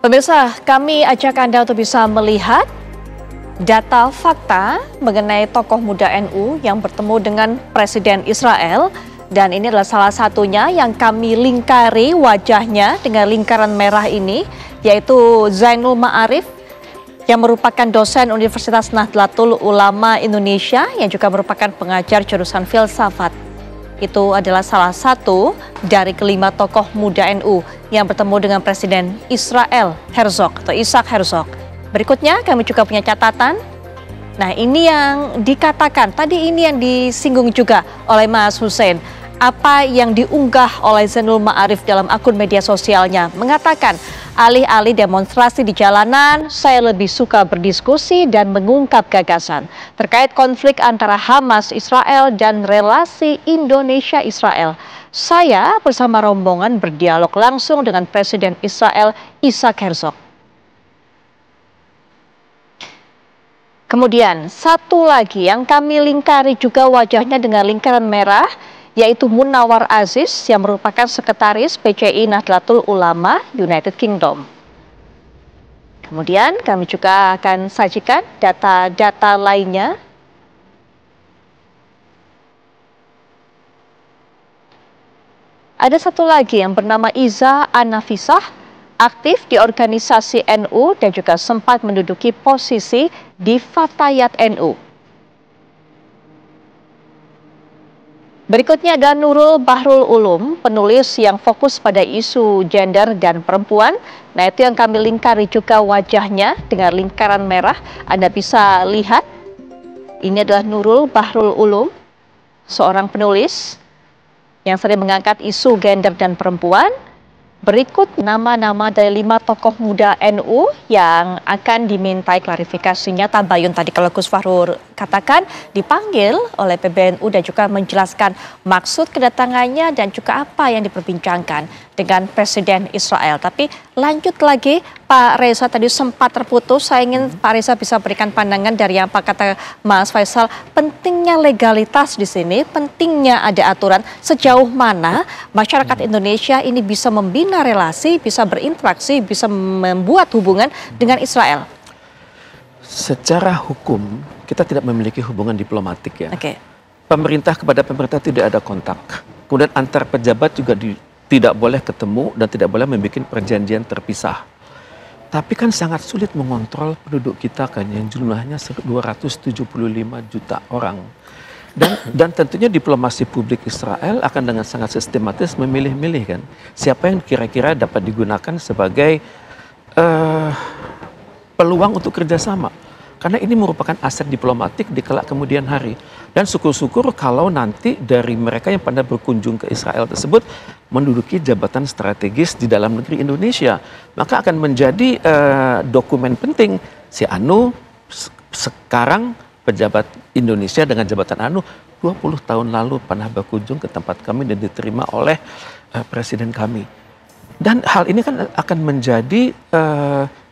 Pemirsa, kami ajak Anda untuk bisa melihat data fakta mengenai tokoh muda NU yang bertemu dengan Presiden Israel. Dan ini adalah salah satunya yang kami lingkari wajahnya dengan lingkaran merah ini, yaitu Zainul Ma'arif yang merupakan dosen Universitas Nahdlatul Ulama Indonesia yang juga merupakan pengajar jurusan filsafat. Itu adalah salah satu dari kelima tokoh muda NU yang bertemu dengan Presiden Israel Herzog atau Isaac Herzog. Berikutnya kami juga punya catatan. Nah, ini yang dikatakan, tadi ini yang disinggung juga oleh Mas Hussein. Apa yang diunggah oleh Zainul Ma'arif dalam akun media sosialnya, mengatakan alih-alih demonstrasi di jalanan, saya lebih suka berdiskusi dan mengungkap gagasan terkait konflik antara Hamas Israel dan relasi Indonesia-Israel. Saya bersama rombongan berdialog langsung dengan Presiden Israel Isaac Herzog. Kemudian satu lagi yang kami lingkari juga wajahnya dengan lingkaran merah, yaitu Munawar Aziz yang merupakan sekretaris PCI Nahdlatul Ulama United Kingdom. Kemudian kami juga akan sajikan data-data lainnya. Ada satu lagi yang bernama Iza Anafisah, aktif di organisasi NU dan juga sempat menduduki posisi di Fatayat NU. Berikutnya ada Nurul Bahrul Ulum, penulis yang fokus pada isu gender dan perempuan. Nah, itu yang kami lingkari juga wajahnya dengan lingkaran merah. Anda bisa lihat, ini adalah Nurul Bahrul Ulum, seorang penulis yang sering mengangkat isu gender dan perempuan. Berikut nama-nama dari 5 tokoh muda NU yang akan dimintai klarifikasinya. Tabayun tadi kalau Gus Fahrur katakan dipanggil oleh PBNU dan juga menjelaskan maksud kedatangannya dan juga apa yang diperbincangkan dengan Presiden Israel. Tapi lanjut lagi, Pak Reza tadi sempat terputus. Saya ingin Pak Reza bisa berikan pandangan dari apa kata Mas Faisal. Pentingnya legalitas di sini, pentingnya ada aturan. Sejauh mana masyarakat Indonesia ini bisa membina relasi, bisa berinteraksi, bisa membuat hubungan dengan Israel? Secara hukum, kita tidak memiliki hubungan diplomatik ya. Oke. Pemerintah kepada pemerintah tidak ada kontak. Kemudian antar pejabat juga tidak boleh ketemu dan tidak boleh membuat perjanjian terpisah. Tapi kan sangat sulit mengontrol penduduk kita kan yang jumlahnya 275 juta orang. Dan tentunya diplomasi publik Israel akan dengan sangat sistematis memilih-milih kan siapa yang kira-kira dapat digunakan sebagai peluang untuk kerjasama. Karena ini merupakan aset diplomatik di kelak kemudian hari. Dan syukur-syukur kalau nanti dari mereka yang pada berkunjung ke Israel tersebut menduduki jabatan strategis di dalam negeri Indonesia. Maka akan menjadi dokumen penting si Anu sekarang pejabat Indonesia dengan jabatan Anu 20 tahun lalu pernah berkunjung ke tempat kami dan diterima oleh presiden kami. Dan hal ini kan akan menjadi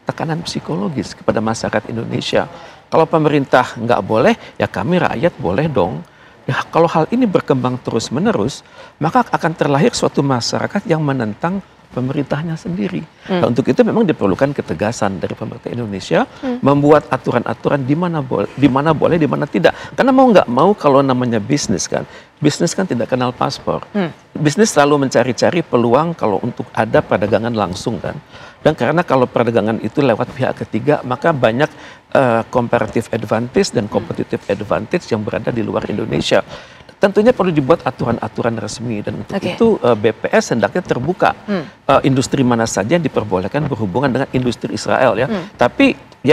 tekanan psikologis kepada masyarakat Indonesia. Kalau pemerintah nggak boleh, ya kami rakyat boleh dong. Ya, kalau hal ini berkembang terus-menerus, maka akan terlahir suatu masyarakat yang menentang pemerintahnya sendiri. Nah, untuk itu memang diperlukan ketegasan dari pemerintah Indonesia membuat aturan-aturan di mana boleh, di mana tidak. Karena mau nggak mau kalau namanya bisnis kan tidak kenal paspor. Bisnis selalu mencari-cari peluang kalau untuk ada perdagangan langsung kan. Dan karena kalau perdagangan itu lewat pihak ketiga, maka banyak comparative advantage dan competitive advantage yang berada di luar Indonesia. Tentunya perlu dibuat aturan-aturan resmi dan untuk itu BPS hendaknya terbuka industri mana saja yang diperbolehkan berhubungan dengan industri Israel ya. Tapi ya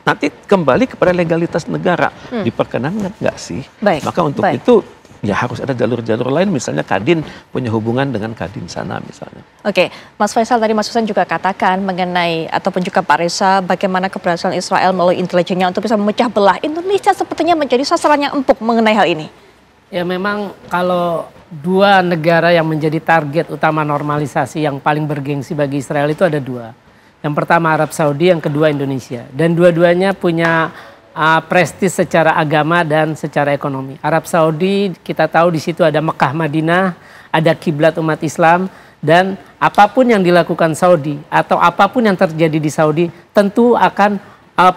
nanti kembali kepada legalitas negara diperkenankan nggak sih? Maka untuk itu ya harus ada jalur-jalur lain, misalnya Kadin punya hubungan dengan Kadin sana misalnya. Oke, Mas Faisal tadi Mas Hussein juga katakan mengenai ataupun juga Pak Reza bagaimana keberhasilan Israel melalui intelijennya untuk bisa memecah belah. Indonesia sepertinya menjadi sasaran yang empuk mengenai hal ini. Ya memang kalau dua negara yang menjadi target utama normalisasi yang paling bergengsi bagi Israel itu ada dua. Yang pertama Arab Saudi, yang kedua Indonesia. Dan dua-duanya punya prestis secara agama dan secara ekonomi. Arab Saudi kita tahu di situ ada Mekah Madinah, ada kiblat umat Islam, Dan apapun yang dilakukan Saudi atau apapun yang terjadi di Saudi tentu akan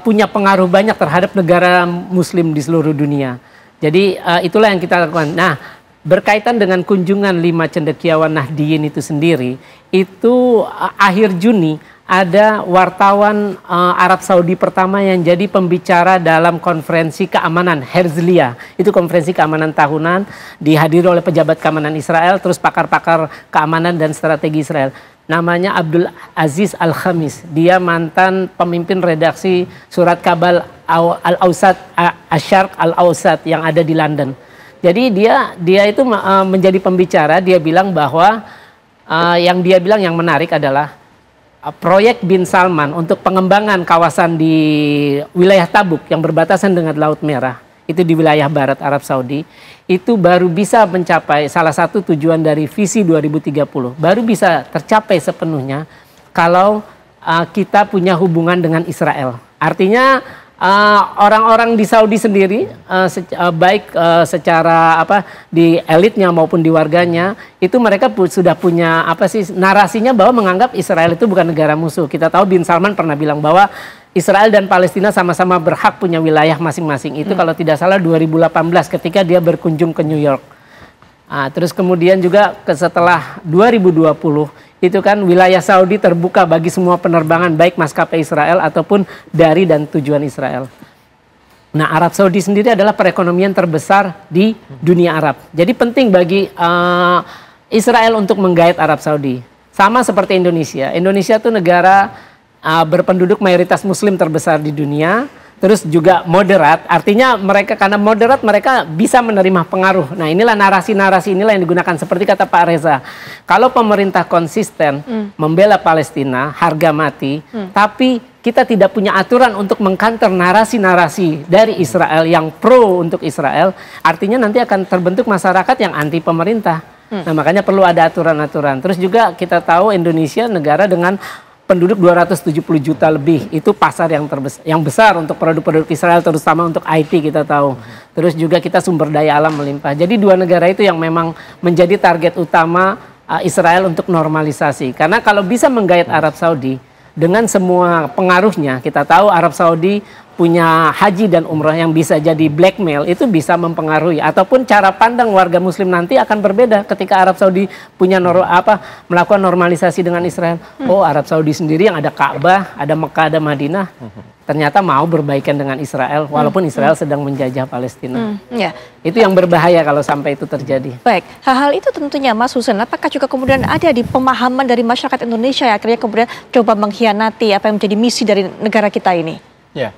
punya pengaruh banyak terhadap negara Muslim di seluruh dunia. Jadi itulah yang kita lakukan. Nah, berkaitan dengan kunjungan 5 cendekiawan Nahdiyin itu sendiri, itu akhir Juni ada wartawan Arab Saudi pertama yang jadi pembicara dalam konferensi keamanan Herzliya. Itu konferensi keamanan tahunan dihadiri oleh pejabat keamanan Israel, terus pakar-pakar keamanan dan strategi Israel. Namanya Abdul Aziz Al-Khamis. Dia mantan pemimpin redaksi surat kabar Al-Awsat, Asyarq Al-Awsat yang ada di London. Jadi dia itu menjadi pembicara, dia bilang bahwa yang dia bilang yang menarik adalah proyek Bin Salman untuk pengembangan kawasan di wilayah Tabuk yang berbatasan dengan Laut Merah, itu di wilayah barat Arab Saudi, itu baru bisa mencapai salah satu tujuan dari visi 2030. Baru bisa tercapai sepenuhnya kalau kita punya hubungan dengan Israel. Artinya orang-orang di Saudi sendiri, baik secara di elitnya maupun di warganya, itu mereka sudah punya narasinya bahwa menganggap Israel itu bukan negara musuh. Kita tahu Bin Salman pernah bilang bahwa Israel dan Palestina sama-sama berhak punya wilayah masing-masing. Itu kalau tidak salah 2018 ketika dia berkunjung ke New York. Terus kemudian juga setelah 2020 itu kan wilayah Saudi terbuka bagi semua penerbangan baik maskapai Israel ataupun dari dan tujuan Israel. Nah, Arab Saudi sendiri adalah perekonomian terbesar di dunia Arab. Jadi penting bagi Israel untuk menggait Arab Saudi. Sama seperti Indonesia. Indonesia itu negara berpenduduk mayoritas Muslim terbesar di dunia. Terus juga moderat, artinya mereka karena moderat mereka bisa menerima pengaruh. Nah, inilah narasi-narasi inilah yang digunakan seperti kata Pak Reza. Kalau pemerintah konsisten membela Palestina harga mati, tapi kita tidak punya aturan untuk mengkanter narasi-narasi dari Israel yang pro untuk Israel, artinya nanti akan terbentuk masyarakat yang anti pemerintah. Nah, makanya perlu ada aturan-aturan. Terus juga kita tahu Indonesia negara dengan penduduk 270 juta lebih, itu pasar yang besar untuk produk-produk Israel, terutama untuk IT kita tahu. Terus juga kita sumber daya alam melimpah. Jadi dua negara itu yang memang menjadi target utama Israel untuk normalisasi. Karena kalau bisa menggait Arab Saudi dengan semua pengaruhnya, kita tahu Arab Saudi punya haji dan umrah yang bisa jadi blackmail, itu bisa mempengaruhi. Ataupun cara pandang warga Muslim nanti akan berbeda ketika Arab Saudi punya melakukan normalisasi dengan Israel. Oh, Arab Saudi sendiri yang ada Ka'bah, ada Mekah, ada Madinah, ternyata mau berbaikan dengan Israel, walaupun Israel sedang menjajah Palestina. Itu yang berbahaya kalau sampai itu terjadi. Baik, hal-hal itu tentunya Mas Husein, apakah juga kemudian ada di pemahaman dari masyarakat Indonesia ya, akhirnya kemudian coba mengkhianati apa yang menjadi misi dari negara kita ini? Ya.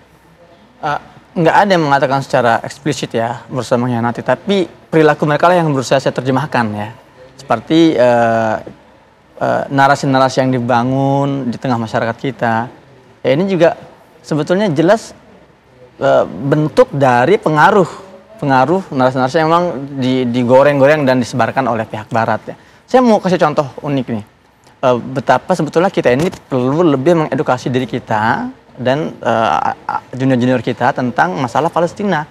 Nggak ada yang mengatakan secara eksplisit ya berusaha mengkhianati, tapi perilaku mereka lah yang berusaha saya terjemahkan ya, seperti narasi-narasi yang dibangun di tengah masyarakat kita ya, ini juga sebetulnya jelas bentuk dari pengaruh narasi-narasi yang memang digoreng-goreng dan disebarkan oleh pihak barat ya. Saya mau kasih contoh unik nih, betapa sebetulnya kita ini perlu lebih mengedukasi diri kita dan junior-junior kita tentang masalah Palestina.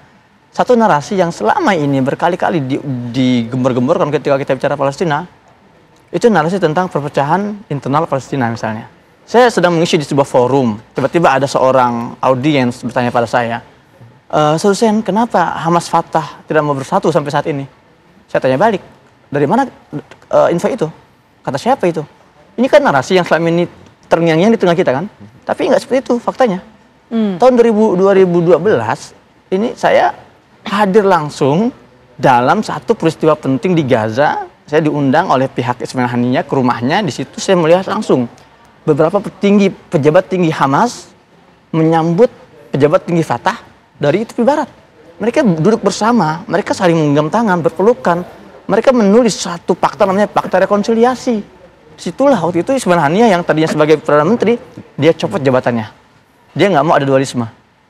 Satu narasi yang selama ini berkali-kali digembor-gemborkan ketika kita bicara Palestina, itu narasi tentang perpecahan internal Palestina misalnya. Saya sedang mengisi di sebuah forum, tiba-tiba ada seorang audiens bertanya pada saya, Husein, kenapa Hamas Fatah tidak mau bersatu sampai saat ini? Saya tanya balik, dari mana info itu? Kata siapa itu? Ini kan narasi yang selama ini terngiang-ngiang di tengah kita kan, tapi nggak seperti itu faktanya. Tahun 2012 ini saya hadir langsung dalam satu peristiwa penting di Gaza. Saya diundang oleh pihak Ismail Haniyah ke rumahnya. Di situ saya melihat langsung beberapa pejabat tinggi Hamas menyambut pejabat tinggi Fatah dari tepi barat. Mereka duduk bersama, mereka saling menggenggam tangan, berpelukan. Mereka menulis satu fakta namanya Fakta Rekonsiliasi. Situlah waktu itu Ismail Haniyah yang tadinya sebagai Perdana Menteri, dia copot jabatannya. Dia nggak mau ada dualisme.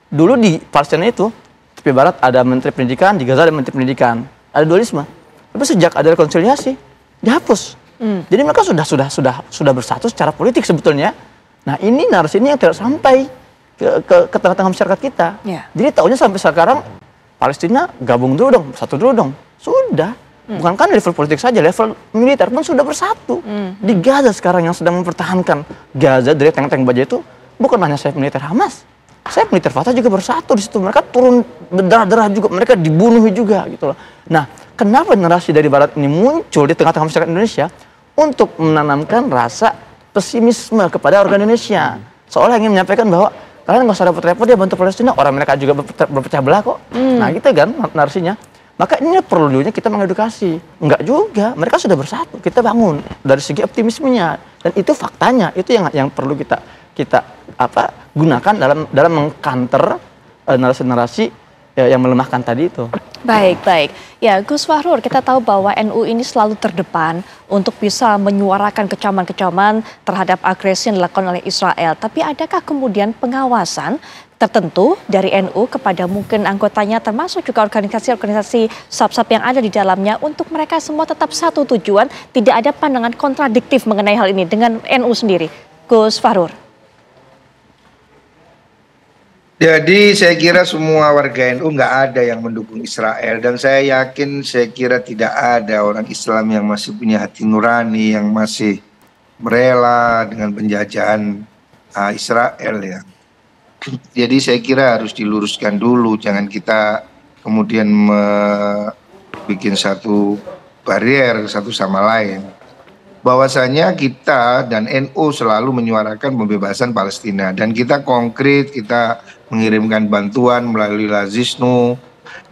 Dulu di Palestina itu, tepi barat ada Menteri Pendidikan, di Gaza ada Menteri Pendidikan. Ada dualisme. Tapi sejak ada rekonsiliasi, dihapus. Jadi mereka sudah bersatu secara politik sebetulnya. Nah, ini narasi ini yang tidak sampai ke tengah-tengah masyarakat kita. Jadi taunya sampai sekarang Palestina gabung dulu dong, satu dulu dong. Sudah. Bukan level politik saja, level militer pun sudah bersatu. Di Gaza sekarang yang sedang mempertahankan Gaza dari tank-tank baja itu bukan hanya sayap militer Hamas, sayap militer Fatah juga bersatu di situ. Mereka turun berdarah-darah juga, mereka dibunuh juga gitu loh. Nah, kenapa narasi dari Barat ini muncul di tengah-tengah masyarakat Indonesia untuk menanamkan rasa pesimisme kepada warga Indonesia, seolah ingin menyampaikan bahwa kalian nggak usah repot-repot dia bantu Palestina, orang mereka juga berpecah belah kok. Nah gitu kan narasinya. Maka ini perlunya kita mengedukasi. Enggak juga, mereka sudah bersatu. Kita bangun dari segi optimismenya, dan itu faktanya. Itu yang perlu kita gunakan dalam mengcounter narasi-narasi yang melemahkan tadi itu. Baik. Ya, Gus Fahrur, kita tahu bahwa NU ini selalu terdepan untuk bisa menyuarakan kecaman-kecaman terhadap agresi yang dilakukan oleh Israel. Tapi adakah kemudian pengawasan tertentu dari NU kepada mungkin anggotanya, termasuk juga organisasi-organisasi sub-sub yang ada di dalamnya, untuk mereka semua tetap satu tujuan, tidak ada pandangan kontradiktif mengenai hal ini dengan NU sendiri? Gus Fahrur. Jadi saya kira semua warga NU nggak ada yang mendukung Israel, dan saya kira tidak ada orang Islam yang masih punya hati nurani, yang masih rela dengan penjajahan Israel ya. Jadi saya kira harus diluruskan dulu, jangan kita kemudian bikin satu barier satu sama lain. Bahwasanya kita dan NU selalu menyuarakan pembebasan Palestina, dan kita konkret, kita mengirimkan bantuan melalui Lazisnu,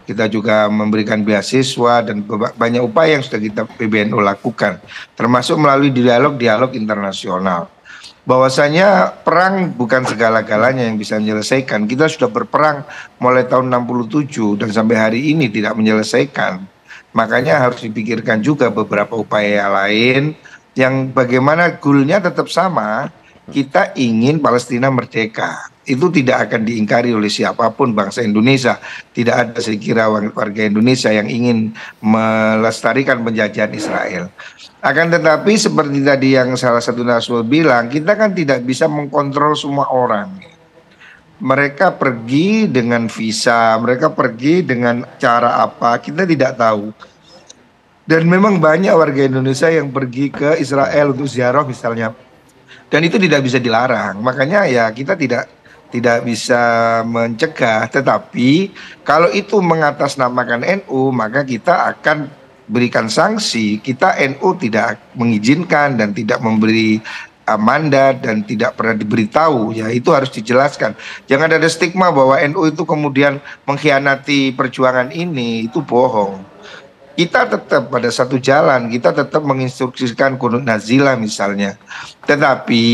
kita juga memberikan beasiswa dan banyak upaya yang sudah kita PBNU lakukan, termasuk melalui dialog internasional. Bahwasanya perang bukan segala-galanya yang bisa menyelesaikan. Kita sudah berperang mulai tahun 67 dan sampai hari ini tidak menyelesaikan. Makanya harus dipikirkan juga beberapa upaya lain yang bagaimana goalnya tetap sama. Kita ingin Palestina merdeka. Itu tidak akan diingkari oleh siapapun bangsa Indonesia. Tidak ada saya kira warga Indonesia yang ingin melestarikan penjajahan Israel. Akan tetapi seperti tadi yang salah satu narasumber bilang, kita kan tidak bisa mengkontrol semua orang. Mereka pergi dengan visa, mereka pergi dengan cara apa, kita tidak tahu. Dan memang banyak warga Indonesia yang pergi ke Israel untuk ziarah misalnya. Dan itu tidak bisa dilarang. Makanya ya kita tidak bisa mencegah. Tetapi kalau itu mengatasnamakan NU, maka kita akan berikan sanksi. Kita NU tidak mengizinkan dan tidak memberi mandat dan tidak pernah diberitahu. Ya itu harus dijelaskan. Jangan ada stigma bahwa NU itu kemudian mengkhianati perjuangan ini. Itu bohong. Kita tetap pada satu jalan, kita tetap menginstruksikan kunut nazilah misalnya. Tetapi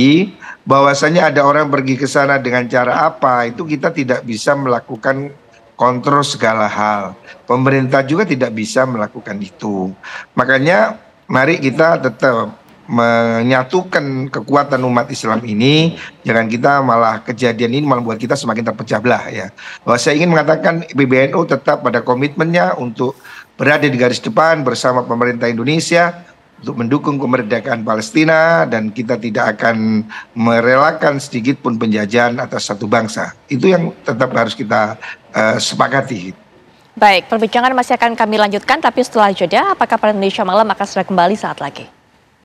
bahwasanya ada orang pergi ke sana dengan cara apa, itu kita tidak bisa melakukan kontrol segala hal. Pemerintah juga tidak bisa melakukan itu. Makanya mari kita tetap menyatukan kekuatan umat Islam ini. Jangan kita malah kejadian ini malah buat kita semakin terpecah belah ya. Bahwa saya ingin mengatakan PBNU tetap pada komitmennya untuk berada di garis depan bersama pemerintah Indonesia untuk mendukung kemerdekaan Palestina, dan kita tidak akan merelakan sedikit pun penjajahan atas satu bangsa. Itu yang tetap harus kita sepakati. Baik, perbincangan masih akan kami lanjutkan, tapi setelah jeda, apakah Indonesia Malam akan segera kembali saat lagi.